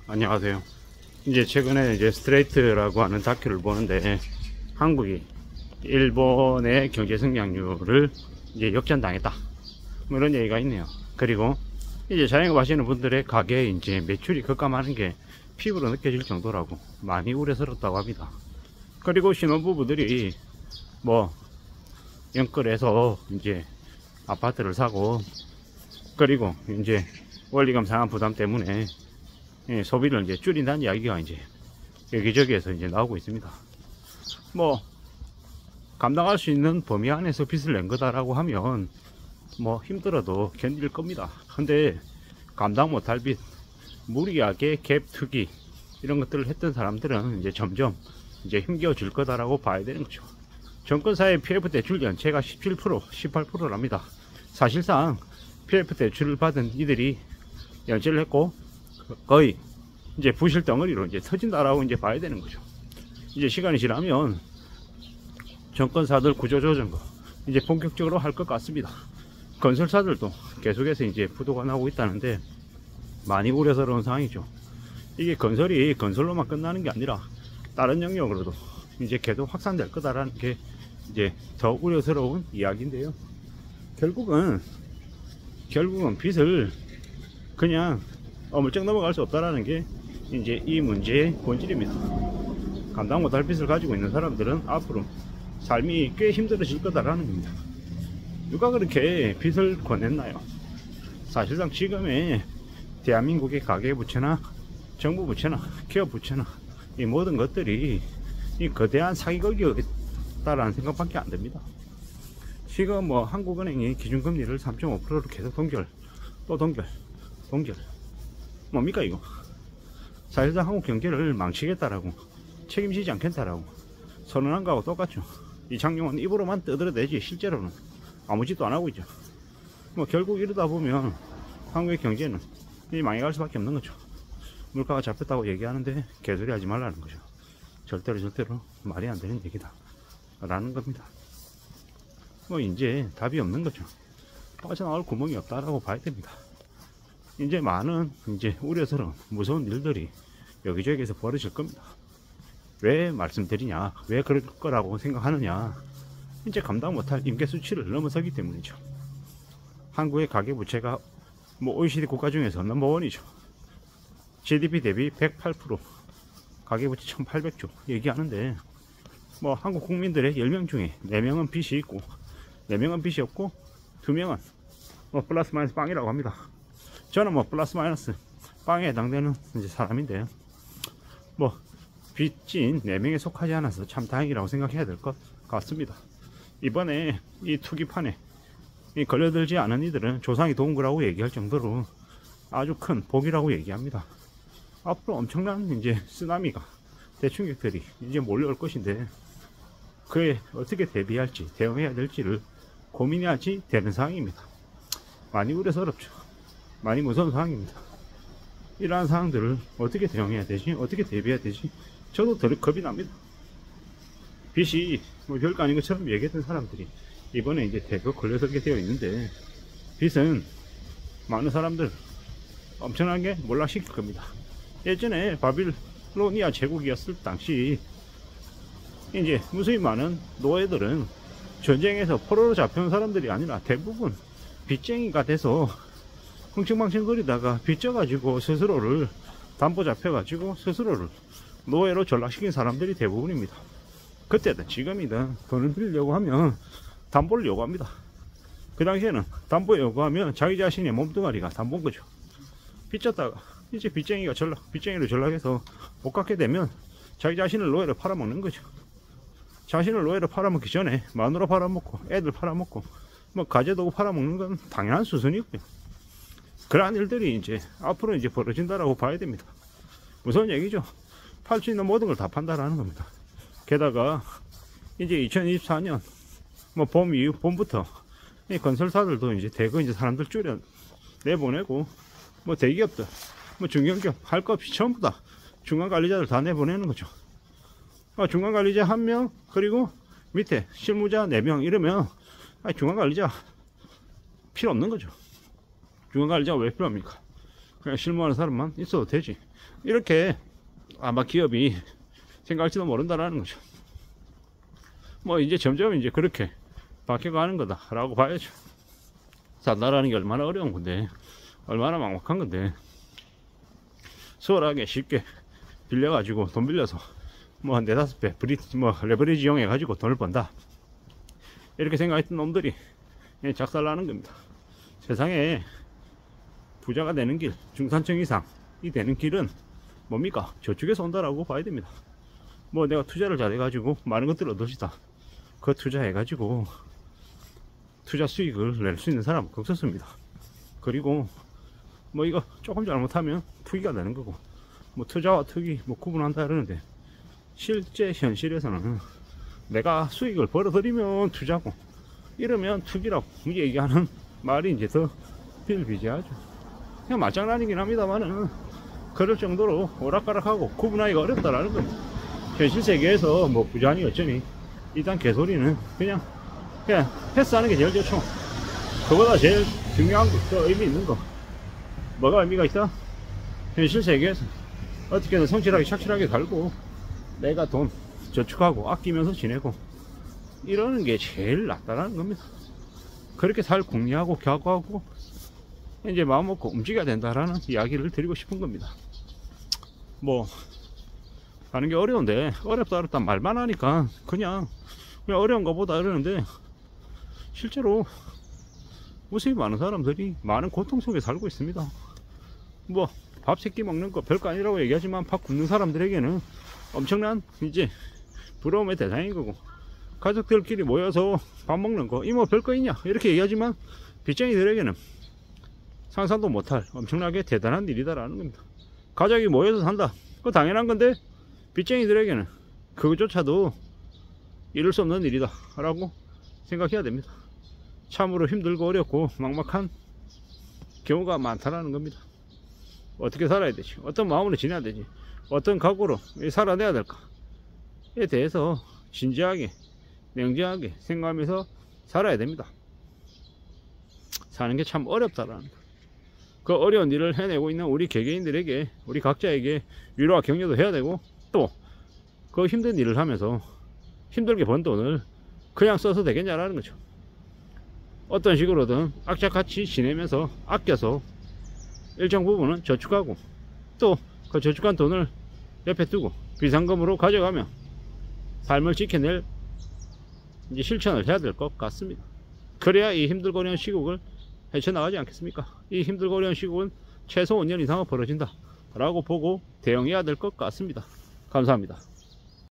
안녕하세요. 이제 최근에 이제 스트레이트라고 하는 다큐를 보는데 한국이 일본의 경제 성장률을 이제 역전당했다, 뭐 이런 얘기가 있네요. 그리고 이제 자영업 하시는 분들의 가게 이제 매출이 급감하는 게 피부로 느껴질 정도라고 많이 우려스럽다고 합니다. 그리고 신혼부부들이 뭐 영끌해서 이제 아파트를 사고, 그리고 이제 원리금 상환 부담 때문에 소비를 이제 줄인다는 이야기가 이제 여기저기에서 이제 나오고 있습니다. 뭐 감당할 수 있는 범위 안에서 빚을 낸 거다라고 하면 뭐 힘들어도 견딜 겁니다. 근데 감당 못할 빚, 무리하게 갭 투기 이런 것들을 했던 사람들은 이제 점점 이제 힘겨워질 거다라고 봐야 되는 거죠. 정권사의 PF 대출 연체가 17%, 18%랍니다. 사실상 PF 대출을 받은 이들이 연체를 했고 거의 이제 부실 덩어리로 이제 터진다라고 이제 봐야 되는 거죠. 이제 시간이 지나면 정권사들 구조조정거 이제 본격적으로 할 것 같습니다. 건설사들도 계속해서 이제 부도가 나고 있다는데 많이 우려스러운 상황이죠. 이게 건설이 건설로만 끝나는 게 아니라 다른 영역으로도 이제 계속 확산될 거다라는 게 이제 더 우려스러운 이야기인데요. 결국은 빚을 그냥 어물쩍 넘어갈 수 없다라는 게 이제 이 문제의 본질입니다. 감당 못할 빚을 가지고 있는 사람들은 앞으로 삶이 꽤 힘들어질 거다라는 겁니다. 누가 그렇게 빚을 권했나요? 사실상 지금의 대한민국의 가계부채나 정부 부채나 기업 부채나 이 모든 것들이 이 거대한 사기 걸기였다라는 생각밖에 안 듭니다. 지금 뭐 한국은행이 기준금리를 3.5%로 계속 동결, 또 동결 뭡니까 이거? 사실상 한국 경제를 망치겠다라고, 책임지지 않겠다라고 선언한 거하고 똑같죠. 이 장용은 입으로만 떠들어대지 실제로는 아무 짓도 안 하고 있죠. 뭐 결국 이러다 보면 한국의 경제는 망해갈 수밖에 없는 거죠. 물가가 잡혔다고 얘기하는데 개소리 하지 말라는 거죠. 절대로 말이 안 되는 얘기다 라는 겁니다. 뭐 이제 답이 없는 거죠. 빠져나올 구멍이 없다라고 봐야 됩니다. 이제 많은 이제 우려스러운 무서운 일들이 여기저기에서 벌어질 겁니다. 왜 말씀드리냐, 왜 그럴 거라고 생각하느냐, 이제 감당 못할 임계 수치를 넘어서기 때문이죠. 한국의 가계부채가 뭐 OECD 국가 중에서 넘버원이죠. GDP 대비 108%, 가계부채 1800조 얘기하는데 뭐 한국 국민들의 10명 중에 4명은 빚이 있고 4명은 빚이 없고 2명은 뭐 플러스 마이너스 빵이라고 합니다. 저는 뭐 플러스 마이너스 빵에 해당되는 이제 사람인데요. 뭐 빚진 4명에 속하지 않아서 참 다행이라고 생각해야 될 것 같습니다. 이번에 이 투기판에 이 걸려들지 않은 이들은 조상이 도운 거라고 얘기할 정도로 아주 큰 복이라고 얘기합니다. 앞으로 엄청난 이제 쓰나미가, 대충격들이 이제 몰려올 것인데 그에 어떻게 대비할지, 대응해야 될지를 고민해야지 되는 상황입니다. 많이 우려스럽죠. 많이 무서운 상황입니다. 이러한 상황들을 어떻게 대응해야 되지, 어떻게 대비해야 되지, 저도 더 겁이 납니다. 빚이 뭐 별거 아닌 것처럼 얘기했던 사람들이 이번에 이제 대거 걸려들게 되어 있는데, 빚은 많은 사람들 엄청나게 몰락시킬 겁니다. 예전에 바빌로니아 제국이었을 당시 이제 무수히 많은 노예들은 전쟁에서 포로로 잡혀온 사람들이 아니라 대부분 빚쟁이가 돼서 흥청망청거리다가 빚져가지고 스스로를 담보 잡혀가지고 스스로를 노예로 전락시킨 사람들이 대부분입니다. 그때든 지금이든 돈을 빌려고 하면 담보를 요구합니다. 그 당시에는 담보 요구하면 자기 자신의 몸뚱아리가 담보인 거죠. 빚졌다가 이제 빚쟁이로 전락해서 못 갚게 되면 자기 자신을 노예로 팔아먹는 거죠. 자신을 노예로 팔아먹기 전에 마누라 팔아먹고 애들 팔아먹고 뭐 가재도구 팔아먹는 건 당연한 수순이고요. 그러한 일들이 이제 앞으로 이제 벌어진다라고 봐야 됩니다. 무서운 얘기죠. 팔 수 있는 모든 걸 다 판다라는 겁니다. 게다가 이제 2024년 뭐 봄 이후, 봄부터 이 건설사들도 이제 대거 이제 사람들 줄여 내보내고, 뭐 대기업들, 뭐 중견기업 할 거 없이 전부 다 중간관리자들 다 내보내는 거죠. 중간관리자 1명, 그리고 밑에 실무자 4명 이러면 중간관리자 필요 없는 거죠. 중간관리자가 왜 필요합니까? 그냥 실무하는 사람만 있어도 되지. 이렇게 아마 기업이 생각할지도 모른다라는 거죠. 뭐 이제 점점 이제 그렇게 바뀌어가는 거다라고 봐야죠. 산다라는 게 얼마나 어려운 건데, 얼마나 막막한 건데, 수월하게 쉽게 빌려가지고 돈 빌려서 뭐 한 4~5배 레버리지 이용해가지고 돈을 번다, 이렇게 생각했던 놈들이 작살나는 겁니다. 세상에 부자가 되는 길, 중산층 이상이 되는 길은 뭡니까? 저축에서 온다라고 봐야 됩니다. 뭐 내가 투자를 잘해가지고 많은 것들을 얻을 수 있다, 그 투자해가지고 투자 수익을 낼 수 있는 사람은 없었습니다. 그리고 뭐 이거 조금 잘못하면 투기가 되는 거고, 뭐 투자와 투기 뭐 구분한다 그러는데, 실제 현실에서는 내가 수익을 벌어들이면 투자고 이러면 투기라고 얘기하는 말이 이제 더 비일비재하죠. 그냥 말장난이긴 합니다만은 그럴 정도로 오락가락하고 구분하기가 어렵다라는 겁니다. 현실 세계에서 뭐 부자니 어쩌니 일단 개소리는 그냥 패스하는 게 제일 좋죠. 그보다 제일 중요한 거, 더 의미 있는 거, 뭐가 의미가 있다? 현실 세계에서 어떻게든 성실하게 착실하게 살고 내가 돈 저축하고 아끼면서 지내고 이러는 게 제일 낫다라는 겁니다. 그렇게 살 궁리하고 각오하고 이제 마음 먹고 움직여야 된다라는 이야기를 드리고 싶은 겁니다. 뭐 하는 게 어려운데, 어렵다 말만 하니까 그냥 어려운 것보다 이러는데, 실제로 무수히 많은 사람들이 많은 고통 속에 살고 있습니다. 뭐 밥 세끼 먹는 거 별거 아니라고 얘기하지만 밥 굶는 사람들에게는 엄청난 이제 부러움의 대상인 거고, 가족들끼리 모여서 밥 먹는 거 이모 별거 있냐 이렇게 얘기하지만 빚쟁이들에게는 상상도 못할 엄청나게 대단한 일이다라는 겁니다. 가족이 모여서 산다, 그거 당연한 건데 빚쟁이들에게는 그것조차도 이룰 수 없는 일이다 라고 생각해야 됩니다. 참으로 힘들고 어렵고 막막한 경우가 많다라는 겁니다. 어떻게 살아야 되지, 어떤 마음으로 지내야 되지, 어떤 각오로 살아내야 될까에 대해서 진지하게 냉정하게 생각하면서 살아야 됩니다. 사는 게 참 어렵다라는 거, 그 어려운 일을 해내고 있는 우리 개개인들에게, 우리 각자에게 위로와 격려도 해야 되고, 또 그 힘든 일을 하면서 힘들게 번 돈을 그냥 써서 되겠냐라는 거죠. 어떤 식으로든 악착같이 지내면서 아껴서 일정 부분은 저축하고, 또 그 저축한 돈을 옆에 두고 비상금으로 가져가며 삶을 지켜낼 이제 실천을 해야 될 것 같습니다. 그래야 이 힘들고 어려운 시국을 헤쳐나가지 않겠습니까? 이 힘들고 어려운 시국은 최소 5년 이상은 벌어진다 라고 보고 대응해야 될 것 같습니다. 감사합니다.